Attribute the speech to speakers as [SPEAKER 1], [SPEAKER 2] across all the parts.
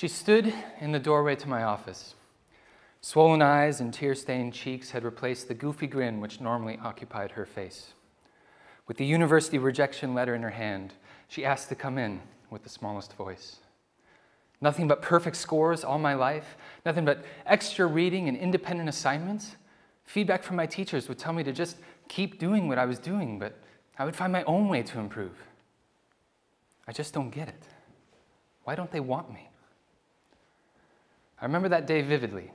[SPEAKER 1] She stood in the doorway to my office. Swollen eyes and tear-stained cheeks had replaced the goofy grin which normally occupied her face. With the university rejection letter in her hand, she asked to come in with the smallest voice. Nothing but perfect scores all my life, nothing but extra reading and independent assignments. Feedback from my teachers would tell me to just keep doing what I was doing, but I would find my own way to improve. I just don't get it. Why don't they want me? I remember that day vividly,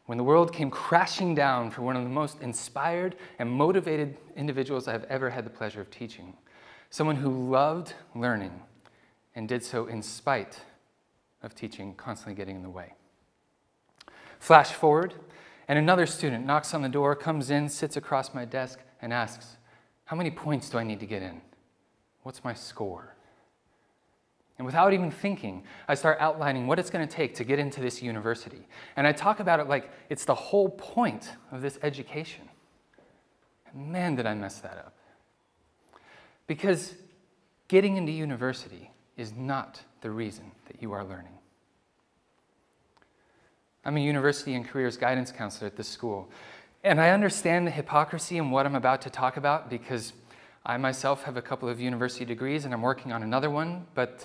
[SPEAKER 1] when the world came crashing down for one of the most inspired and motivated individuals I've ever had the pleasure of teaching. Someone who loved learning and did so in spite of teaching constantly getting in the way. Flash forward, and another student knocks on the door, comes in, sits across my desk, and asks, "How many points do I need to get in? What's my score?" And without even thinking, I start outlining what it's going to take to get into this university. And I talk about it like it's the whole point of this education. And man, did I mess that up. Because getting into university is not the reason that you are learning. I'm a university and careers guidance counselor at this school. And I understand the hypocrisy in what I'm about to talk about because I myself have a couple of university degrees and I'm working on another one, but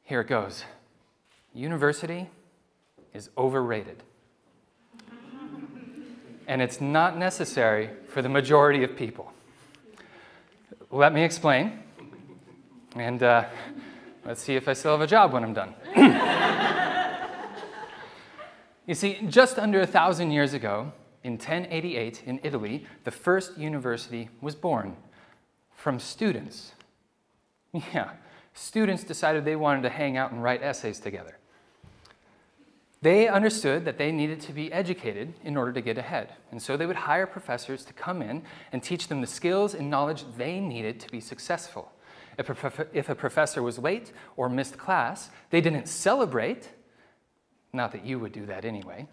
[SPEAKER 1] here it goes. University is overrated. And it's not necessary for the majority of people. Let me explain, and let's see if I still have a job when I'm done. You see, just under 1,000 years ago, in 1088 in Italy, the first university was born from students. Yeah, students decided they wanted to hang out and write essays together. They understood that they needed to be educated in order to get ahead, and so they would hire professors to come in and teach them the skills and knowledge they needed to be successful. If a professor was late or missed class, they didn't celebrate, not that you would do that anyway,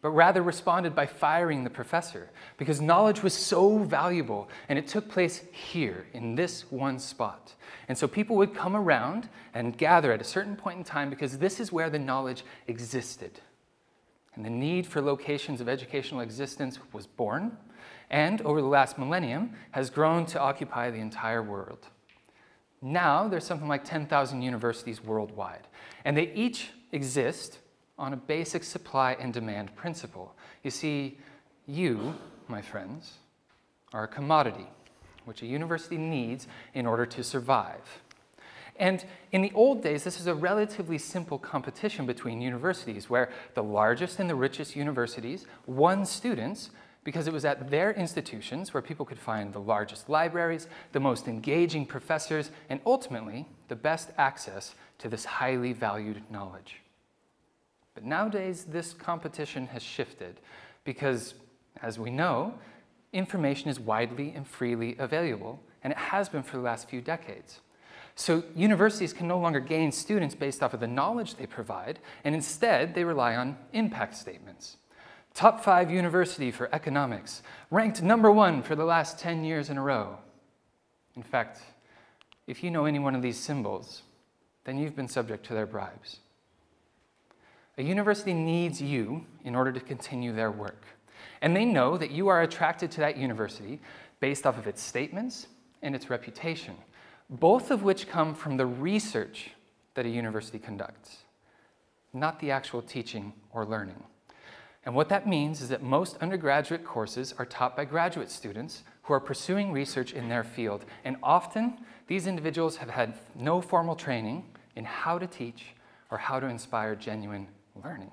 [SPEAKER 1] but rather responded by firing the professor because knowledge was so valuable and it took place here in this one spot. And so people would come around and gather at a certain point in time because this is where the knowledge existed. And the need for locations of educational existence was born and over the last millennium has grown to occupy the entire world. Now there's something like 10,000 universities worldwide and they each exist on a basic supply and demand principle. You see, you, my friends, are a commodity which a university needs in order to survive. And in the old days, this is a relatively simple competition between universities where the largest and the richest universities won students because it was at their institutions where people could find the largest libraries, the most engaging professors, and ultimately the best access to this highly valued knowledge. But nowadays, this competition has shifted because, as we know, information is widely and freely available, and it has been for the last few decades. So universities can no longer gain students based off of the knowledge they provide, and instead they rely on impact statements. Top 5 university for economics, ranked #1 for the last 10 years in a row. In fact, if you know any one of these symbols, then you've been subject to their bribes. A university needs you in order to continue their work. And they know that you are attracted to that university based off of its statements and its reputation, both of which come from the research that a university conducts, not the actual teaching or learning. And what that means is that most undergraduate courses are taught by graduate students who are pursuing research in their field. And often, these individuals have had no formal training in how to teach or how to inspire genuine learning.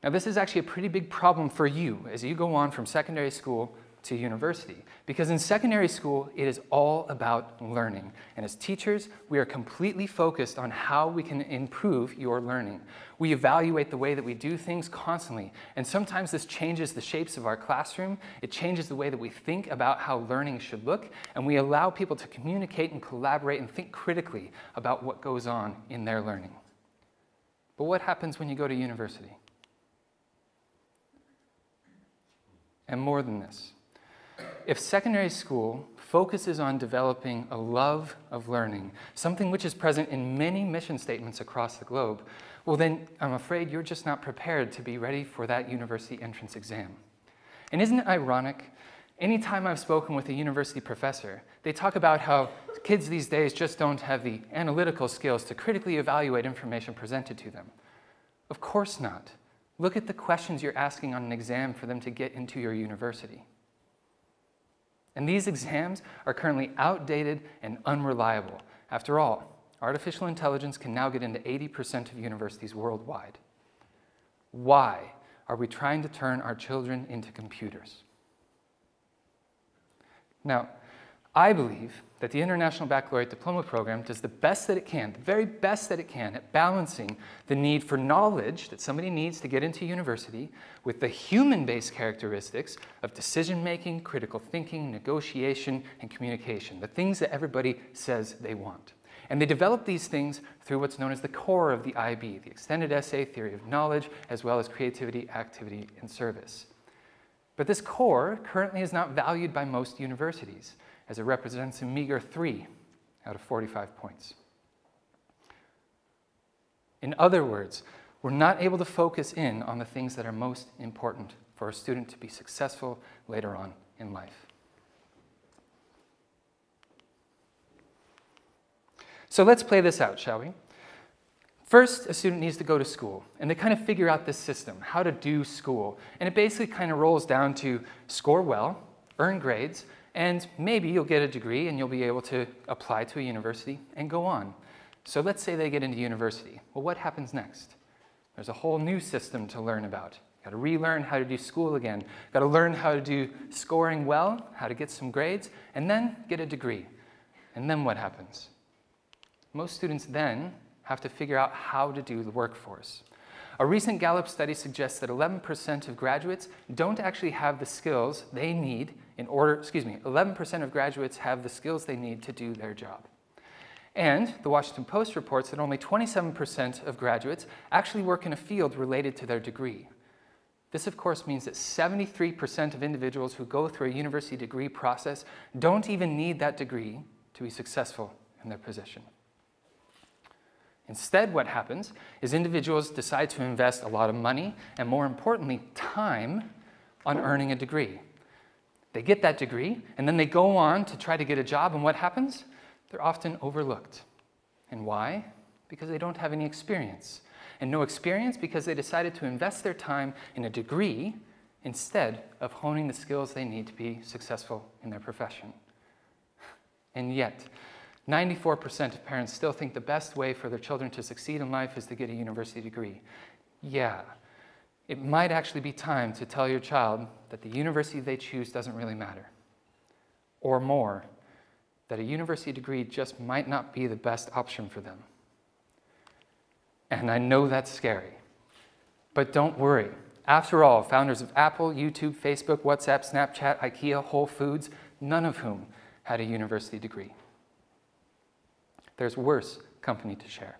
[SPEAKER 1] Now, this is actually a pretty big problem for you as you go on from secondary school to university, because in secondary school, it is all about learning. And as teachers, we are completely focused on how we can improve your learning. We evaluate the way that we do things constantly, and sometimes this changes the shapes of our classroom, it changes the way that we think about how learning should look, and we allow people to communicate and collaborate and think critically about what goes on in their learning. But what happens when you go to university? And more than this, If secondary school focuses on developing a love of learning, something which is present in many mission statements across the globe, well then I'm afraid you're just not prepared to be ready for that university entrance exam. And isn't it ironic? Anytime I've spoken with a university professor, they talk about how kids these days just don't have the analytical skills to critically evaluate information presented to them. Of course not. Look at the questions you're asking on an exam for them to get into your university. And these exams are currently outdated and unreliable. After all, artificial intelligence can now get into 80% of universities worldwide. Why are we trying to turn our children into computers? Now, I believe that the International Baccalaureate Diploma Program does the best that it can, the very best that it can, at balancing the need for knowledge that somebody needs to get into university with the human-based characteristics of decision-making, critical thinking, negotiation, and communication, the things that everybody says they want. And they develop these things through what's known as the core of the IB, the Extended Essay, Theory of Knowledge, as well as Creativity, Activity, and Service. But this core currently is not valued by most universities, as it represents a meager 3 out of 45 points. In other words, we're not able to focus in on the things that are most important for a student to be successful later on in life. So let's play this out, shall we? First, a student needs to go to school, and they kind of figure out this system, how to do school. And it basically kind of rolls down to score well, earn grades, and maybe you'll get a degree and you'll be able to apply to a university and go on. So let's say they get into university. Well, what happens next? There's a whole new system to learn about. Got to relearn how to do school again. Got to learn how to do scoring well, how to get some grades, and then get a degree. And then what happens? Most students then have to figure out how to do the workforce. A recent Gallup study suggests that 11% of graduates don't actually have the skills they need in order, 11% of graduates have the skills they need to do their job. And the Washington Post reports that only 27% of graduates actually work in a field related to their degree. This, of course, means that 73% of individuals who go through a university degree process don't even need that degree to be successful in their position. Instead, what happens is individuals decide to invest a lot of money and, more importantly, time on earning a degree. They get that degree, and then they go on to try to get a job, and what happens? They're often overlooked. And why? Because they don't have any experience. And no experience because they decided to invest their time in a degree instead of honing the skills they need to be successful in their profession. And yet, 94% of parents still think the best way for their children to succeed in life is to get a university degree. Yeah, it might actually be time to tell your child that the university they choose doesn't really matter. Or more, that a university degree just might not be the best option for them. And I know that's scary. But don't worry. After all, founders of Apple, YouTube, Facebook, WhatsApp, Snapchat, IKEA, Whole Foods, none of whom had a university degree. There's worse company to share.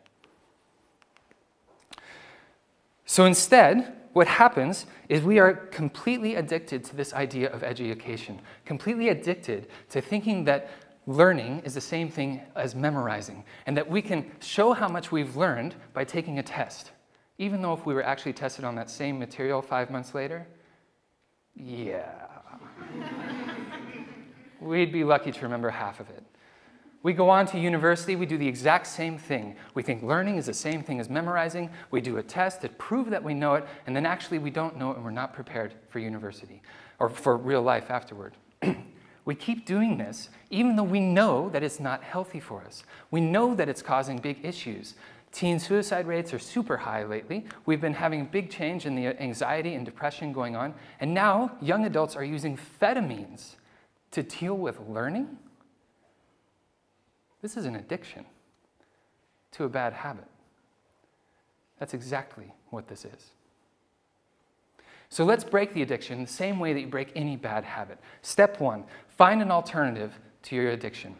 [SPEAKER 1] So instead, what happens is we are completely addicted to this idea of education, completely addicted to thinking that learning is the same thing as memorizing, and that we can show how much we've learned by taking a test, even though if we were actually tested on that same material 5 months later, yeah, we'd be lucky to remember half of it. We go on to university, we do the exact same thing. We think learning is the same thing as memorizing. We do a test to prove that we know it, and then actually we don't know it and we're not prepared for university or for real life afterward. We keep doing this even though we know that it's not healthy for us. We know that it's causing big issues. Teen suicide rates are super high lately. We've been having a big change in the anxiety and depression going on, and now young adults are using amphetamines to deal with learning. This is an addiction to a bad habit. That's exactly what this is. So let's break the addiction the same way that you break any bad habit. Step 1, find an alternative to your addiction.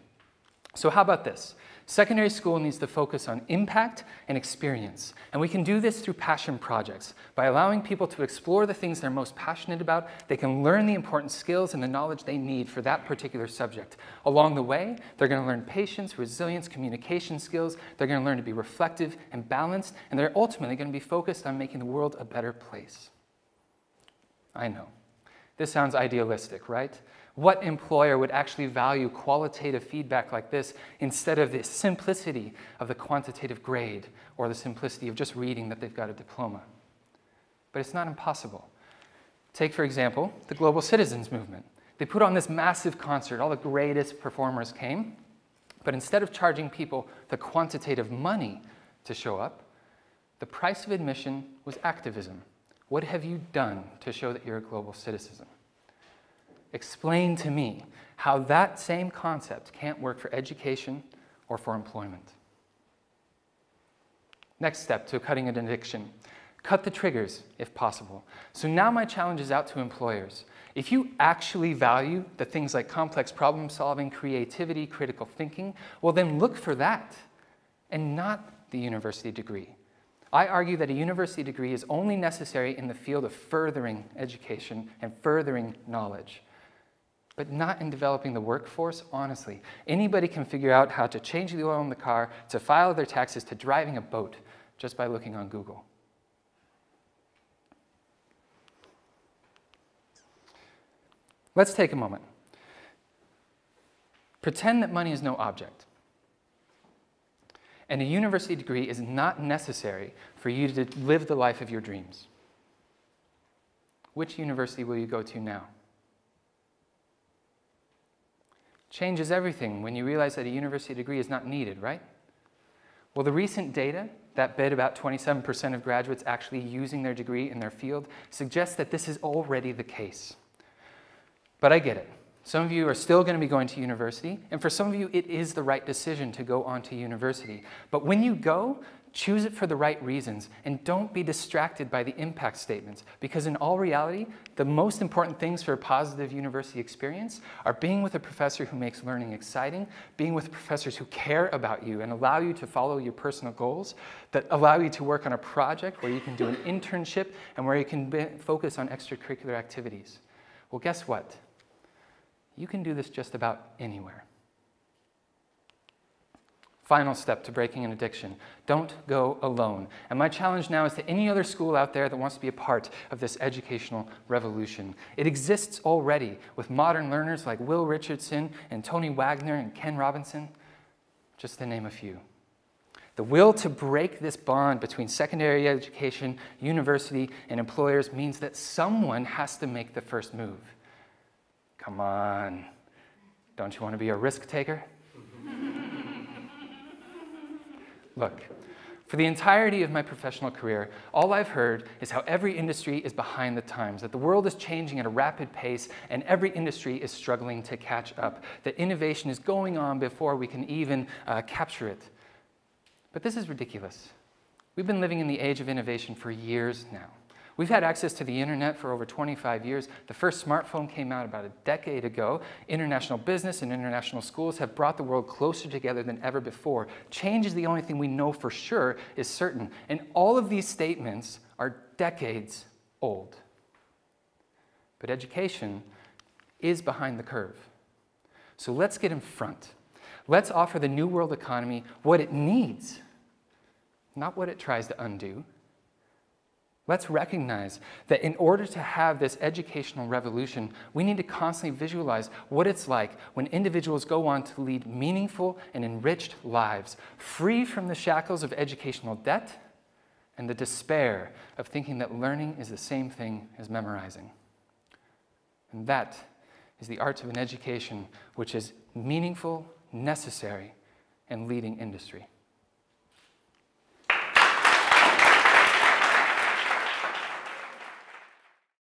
[SPEAKER 1] So how about this? Secondary school needs to focus on impact and experience. And we can do this through passion projects. By allowing people to explore the things they're most passionate about, they can learn the important skills and the knowledge they need for that particular subject. Along the way, they're going to learn patience, resilience, communication skills. They're going to learn to be reflective and balanced. And they're ultimately going to be focused on making the world a better place. I know. This sounds idealistic, right? What employer would actually value qualitative feedback like this instead of the simplicity of the quantitative grade or the simplicity of just reading that they've got a diploma? But it's not impossible. Take, for example, the Global Citizens Movement. They put on this massive concert. All the greatest performers came. But instead of charging people the quantitative money to show up, the price of admission was activism. What have you done to show that you're a global citizen? Explain to me how that same concept can't work for education or for employment. Next step to cutting an addiction. Cut the triggers, if possible. So now my challenge is out to employers. If you actually value the things like complex problem solving, creativity, critical thinking, well then look for that and not the university degree. I argue that a university degree is only necessary in the field of furthering education and furthering knowledge, but not in developing the workforce, honestly. Anybody can figure out how to change the oil in the car, to file their taxes, to driving a boat, just by looking on Google. Let's take a moment. Pretend that money is no object. And a university degree is not necessary for you to live the life of your dreams. Which university will you go to now? Changes everything when you realize that a university degree is not needed, right? Well, the recent data that bet about 27% of graduates actually using their degree in their field suggests that this is already the case. But I get it. Some of you are still going to be going to university, and for some of you, it is the right decision to go on to university. But when you go, choose it for the right reasons, and don't be distracted by the impact statements, because in all reality, the most important things for a positive university experience are being with a professor who makes learning exciting, being with professors who care about you and allow you to follow your personal goals, that allow you to work on a project where you can do an internship and where you can focus on extracurricular activities. Well, guess what? You can do this just about anywhere. Final step to breaking an addiction. Don't go alone. And my challenge now is to any other school out there that wants to be a part of this educational revolution. It exists already with modern learners like Will Richardson and Tony Wagner and Ken Robinson, just to name a few. The will to break this bond between secondary education, university, and employers means that someone has to make the first move. Come on, don't you want to be a risk taker? Look, for the entirety of my professional career, all I've heard is how every industry is behind the times, that the world is changing at a rapid pace, and every industry is struggling to catch up, that innovation is going on before we can even capture it. But this is ridiculous. We've been living in the age of innovation for years now. We've had access to the internet for over 25 years. The first smartphone came out about a decade ago. International business and international schools have brought the world closer together than ever before. Change is the only thing we know for sure is certain. And all of these statements are decades old. But education is behind the curve. So let's get in front. Let's offer the new world economy what it needs, not what it tries to undo. Let's recognize that in order to have this educational revolution, we need to constantly visualize what it's like when individuals go on to lead meaningful and enriched lives, free from the shackles of educational debt and the despair of thinking that learning is the same thing as memorizing. And that is the art of an education which is meaningful, necessary, and leading industry.